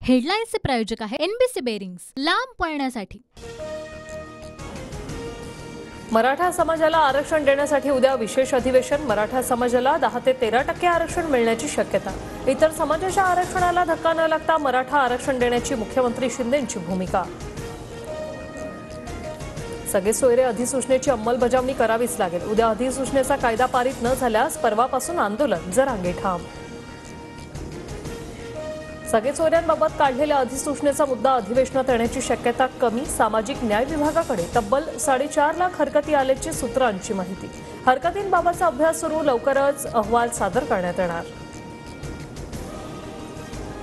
हेडलाईन्सचे प्रायोजक आहे NBC bearings, लांब पळण्यासाठी। मराठा समाजाला आरक्षण देण्यासाठी उद्या विशेष अधिवेशन। मराठा समाजाला 10 ते 13% आरक्षण मिळण्याची शक्यता। इतर समाजाच्या आरक्षणाला धक्का न लागता मराठा आरक्षण देण्याची मुख्यमंत्री शिंदेंची भूमिका। सगळे सोयरे अधिसूचनेची अंमलबजावणी करावीच लागेल। उद्या अधिसूचनेचा कायदा पारित न झाल्यास परवापासून आंदोलन, जरांगे ठाम। सगळे सोयऱ्यांबाबत काढलेल्या अधिसूचनेचा मुद्दा अधिवेशनात येण्याची शक्यता कमी। सामाजिक न्याय विभागाकडे तब्बल 4.5 लाख हरकती आल्याची सूत्रांची माहिती। हरकतींबाबतचा अभ्यास सुरू, लवकरच अहवाल सादर करण्यात येणार।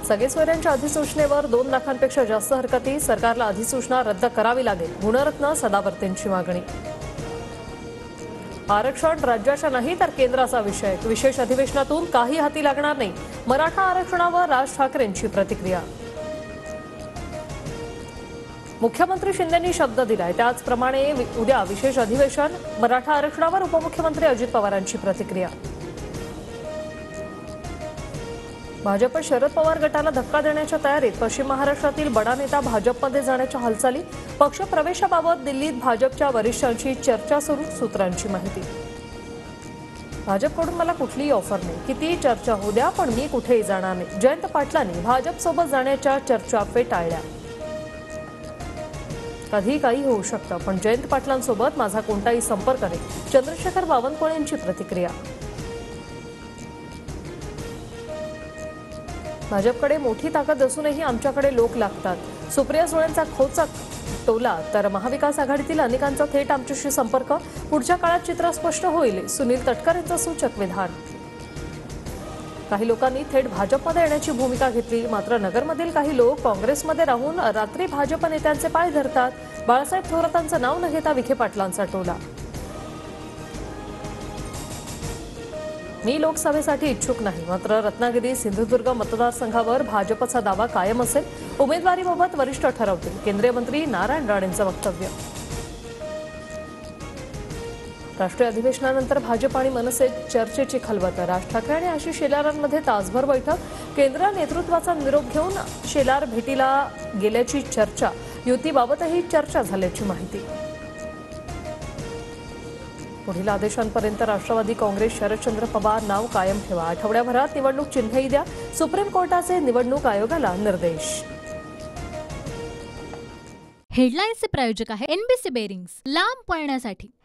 सगळे सोयऱ्यांच्या अधिसूचनेवर 2 लाखांपेक्षा जास्त हरकती। सरकारला अधिसूचना रद्द करावी लागेल, गुणरत्न सदावर्तेंची मागणी। आरक्षण राज्याचा नाही तर केंद्राचा विषय। विशेष अधिवेशनातून काही हाती लागणार नाही। मराठा आरक्षणावर राज ठाकरेंची प्रतिक्रिया। मुख्यमंत्री शिंदेंनी शब्द दिलाय त्याचप्रमाणे उद्या विशेष अधिवेशन। मराठा आरक्षणावर उपमुख्यमंत्री अजित पवारांची प्रतिक्रिया। भाजप शरद पवार गटाला धक्का देण्याच्या तयारीत। पश्चिम महाराष्ट्रातील बडा नेता भाजपमध्ये जाण्याच्या हालचाली। पक्ष प्रवेशाबाबत दिल्लीत भाजपच्या वरिष्ठांची चर्चा सुरू, सूत्रांची माहिती। भाजपकडून मला कुठलीही ऑफर नाही, कितीही चर्चा होऊ द्या, पण मी कुठेही जाणार नाही। जयंत पाटलांनी भाजपसोबत जाण्याच्या चर्चा फेटाळल्या। कधी काही होऊ शकतं, पण जयंत पाटलांसोबत माझा कोणताही संपर्क नाही, चंद्रशेखर बावनकुळेंची प्रतिक्रिया। भाजपकडे मोठी ताकद असूनही आमच्याकडे लोक लागतात। सुप्रिया सुळेंचा खोचक टोला तर महाविकास आघाडीतील अनेकांचा थेट आमच्याशी संपर्क। पुढच्या काळात चित्र स्पष्ट होईल, सुनील तटकर यांचं सूचक विधान। काही लोकांनी थेट भाजपमध्ये येण्याची भूमिका घेतली, मात्र नगरमधील काही लोक काँग्रेसमध्ये राहून रात्री भाजप नेत्यांचे पाय धरतात। बाळासाहेब थोरातांचं नाव न घेता विखे पाटलांचा टोला। मी लोकसभेसाठी इच्छुक नाही, मात्र रत्नागिरी सिंधुदुर्ग मतदारसंघावर भाजपचा दावा कायम असेल। उमेदवारीबाबत वरिष्ठ ठरवतील, केंद्रीय मंत्री नारायण राणेंचं वक्तव्य। राष्ट्रीय अधिवेशनानंतर भाजप आणि मनसेत चर्चेची खलबत। राज ठाकरे आणि आशिष शेलारांमध्ये तासभर बैठक। केंद्र नेतृत्वाचा निरोप घेऊन शेलार भेटीला गेल्याची चर्चा। युतीबाबतही चर्चा झाल्याची माहिती। पुढील आदेशांपर्यंत राष्ट्रवादी काँग्रेस शरदचंद्र पवार नाव कायम ठेवा। आठवड्याभरात निवडणूक चिन्हही द्या, सुप्रीम कोर्टाचे निवडणूक आयोगाला निर्देश। हेडलाईन्सचे प्रायोजक आहे एनबीसी बेरिंग्स, लांब पळण्यासाठी।